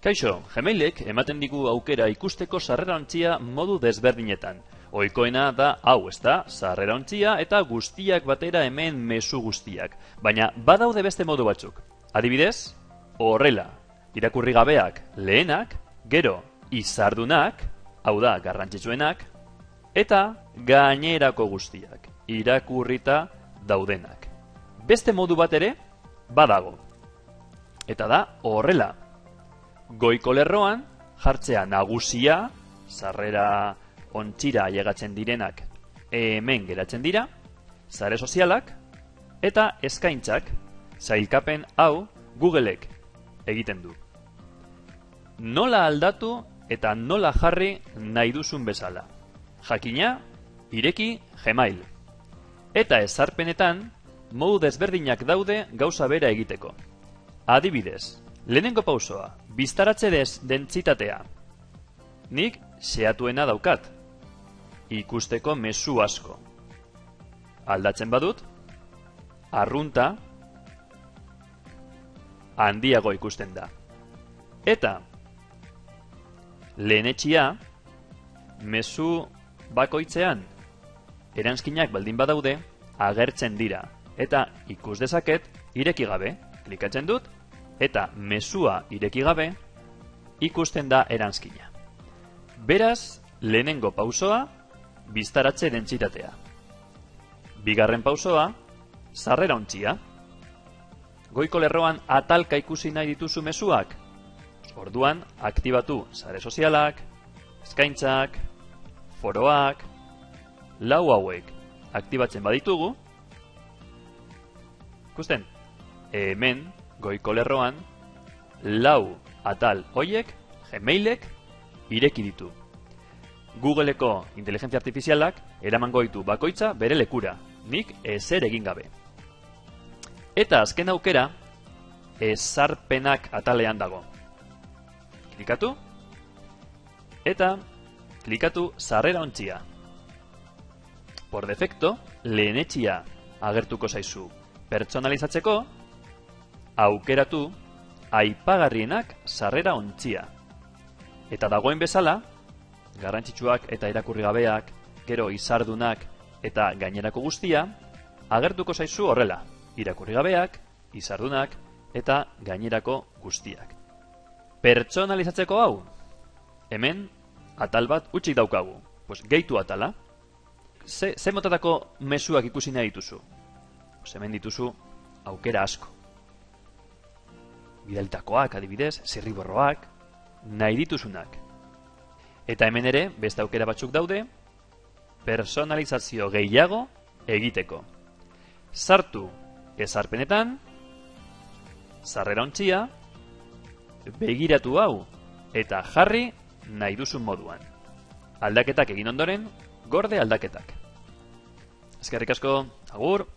Kaixo, Gmailek ematen digu aukera ikusteko sarrera-ontzia modu desberdinetan. Ohikoena da hau, ezta? Sarrera-ontzia eta guztiak batera hemen mezu guztiak. Baina badaude beste modu batzuk. Adibidez, horrela, irakurri gabeak lehenak, gero izardunak, hau da garrantzitsuenak, eta gainerako guztiak, irakurrita daudenak. Beste modu bat ere badago. Eta da horrela. Goiko lerroan jartzea nagusia, sarrera ontzira ailegatzen direnak hemen geratzen dira, sare sozialak eta eskaintzak, sailkapen hau Googleek egiten du. Nola aldatu eta nola jarri nahi duzun bezala. Jakina, ireki Gmail. Eta ezarpenetan modu desberdinak daude gauza bera egiteko. Adibidez, lehenengo pausoa, biztaratze dentsitatea. Nik xeatuena daukat. Ikusteko mezu asko. Aldatzen badut, arrunta handiago ikusten da. Eta lehenetxia mezu bakoitzean eranskinak baldin badaude agertzen dira. Eta ikus dezaket ireki gabe, klikatzen dut, eta mezua ireki gabe ikusten da eranskina. Beraz, lehenengo pausoa, biztaratze dentsitatea. Bigarren pausoa, sarrera ontzia. Goiko lerroan atalka ikusi nahi dituzu mezuak? Orduan, aktibatu sare sozialak, eskaintzak, foroak, lau hauek aktibatzen baditugu, ikusten, hemen, goiko lerroan, lau atal hoiek, Gmailek, ireki ditu. Googleeko inteligentzia artifizialak eramango ditu bakoitza bere lekura, nik ezer egin gabe. Eta azken aukera, ezarpenak atalean dago. Klikatu, eta klikatu sarrera ontzia. Por defecto, lehenetxia agertuko zaizu. Pertsonalizatzeko, aukeratu aipagarrienak sarrera ontzia. Eta dagoen bezala, garrantzitsuak eta irakurri gabeak, gero izardunak eta gainerako guztia, agertuko zaizu horrela. Irakurri gabeak, izardunak eta gainerako guztiak. Pertsonalizatzeko hau, hemen atal bat utzik daukagu. Pues, gehitu atala. Ze motatako mezuak ikusi nahi dituzu? Hemen dituzu aukera asko. Bidalitakoak, adibidez, zirriborroak, nahi dituzunak. Eta hemen ere, beste aukera batzuk daude, personalizazio gehiago egiteko. Sartu ezarpenetan, sarrera ontzia, begiratu hau, eta jarri nahi duzun moduan. Aldaketak egin ondoren, gorde aldaketak. Eskerrik asko, agur!